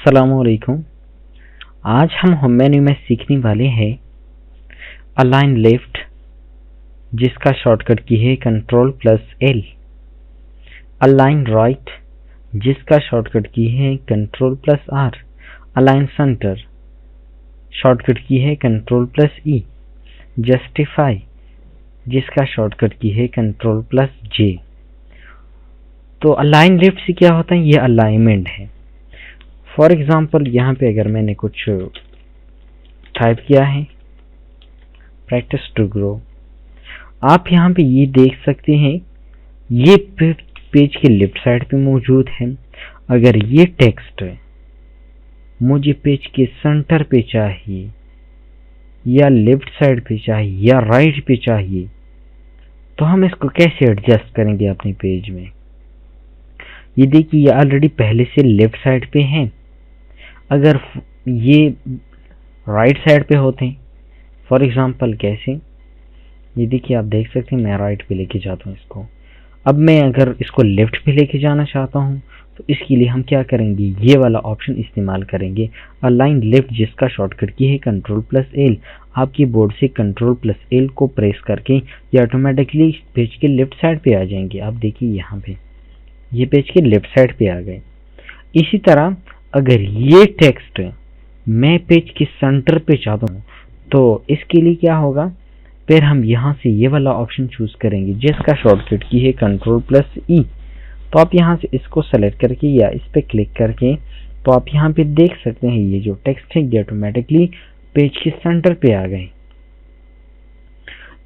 अस्सलामुअलैकुम। आज हम होम मेन्यू में सीखने वाले हैं अलाइन लेफ्ट, जिसका शॉर्टकट की है Ctrl+L, अलाइन राइट, जिसका शॉर्टकट की है Ctrl+R, अलाइन सेंटर, शॉर्टकट की है Ctrl+E, जस्टिफाई, जिसका शॉर्टकट की है Ctrl+J। तो अलाइन लेफ्ट से क्या होता है, ये अलाइनमेंट है। फॉर एग्जाम्पल यहाँ पे अगर मैंने कुछ टाइप किया है प्रैक्टिस टू ग्रो, आप यहाँ पे ये देख सकते हैं ये पेज के लेफ्ट साइड पे मौजूद है। अगर ये टेक्स्ट मुझे पेज के सेंटर पे चाहिए या लेफ्ट साइड पे चाहिए या राइट पे चाहिए, तो हम इसको कैसे एडजस्ट करेंगे अपने पेज में। ये देखिए, ये ऑलरेडी पहले से लेफ्ट साइड पे है। अगर ये राइट साइड पे होते हैं, फॉर एग्जांपल कैसे, ये देखिए आप देख सकते हैं मैं राइट पे लेके जाता हूँ इसको। अब मैं अगर इसको लेफ्ट पे लेके जाना चाहता हूँ तो इसके लिए हम क्या करेंगे, ये वाला ऑप्शन इस्तेमाल करेंगे, अलाइन लेफ्ट, जिसका शॉर्टकट की है Ctrl+L। आप कीबोर्ड से Ctrl+L को प्रेस करके ये ऑटोमेटिकली पेज के लेफ्ट साइड पे आ जाएंगे। आप देखिए यहाँ पे ये पेज के लेफ्ट साइड पे आ गए। इसी तरह अगर ये टेक्स्ट मैं पेज के सेंटर पे चाहता हूँ तो इसके लिए क्या होगा, फिर हम यहाँ से ये वाला ऑप्शन चूज करेंगे जिसका शॉर्टकट की है Ctrl+E। तो आप यहाँ से इसको सेलेक्ट करके या इस पे क्लिक करके, तो आप यहाँ पे देख सकते हैं ये जो टेक्स्ट है ये ऑटोमेटिकली पेज के सेंटर पे आ गए।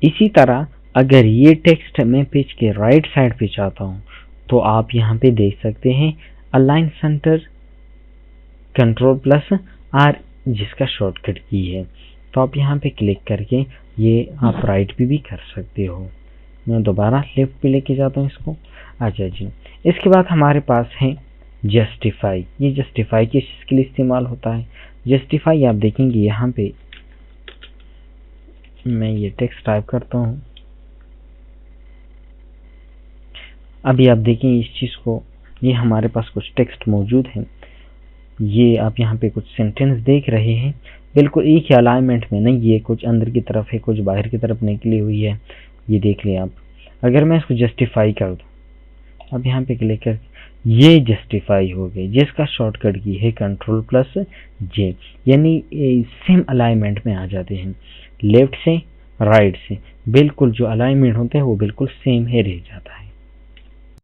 इसी तरह अगर ये टेक्स्ट मैं पेज के राइट साइड पे चाहता हूँ तो आप यहाँ पे देख सकते हैं अलाइन सेंटर Ctrl+R, जिसका शॉर्टकट की है। तो आप यहाँ पे क्लिक करके ये आप राइट पे भी कर सकते हो। मैं दोबारा लेफ्ट पे लेके जाता हूँ इसको। अच्छा जी, इसके बाद हमारे पास है जस्टिफाई। ये जस्टिफाई किसके लिए इस्तेमाल होता है, जस्टिफाई आप देखेंगे यहाँ पे मैं ये टेक्स्ट टाइप करता हूँ। अभी आप देखें इस चीज को, ये हमारे पास कुछ टेक्स्ट मौजूद है। ये आप यहाँ पे कुछ सेंटेंस देख रहे हैं, बिल्कुल एक ही अलाइनमेंट में नहीं, ये कुछ अंदर की तरफ है, कुछ बाहर की तरफ निकली हुई है। ये देख लें आप। अगर मैं इसको जस्टिफाई कर दूं, अब यहाँ पे क्लिक कर, ये जस्टिफाई हो गई, जिसका शॉर्टकट की है Ctrl+J, यानी सेम अलाइनमेंट में आ जाते हैं। लेफ्ट से राइट से बिल्कुल जो अलाइनमेंट होता है वो बिल्कुल सेम ही रह जाता है।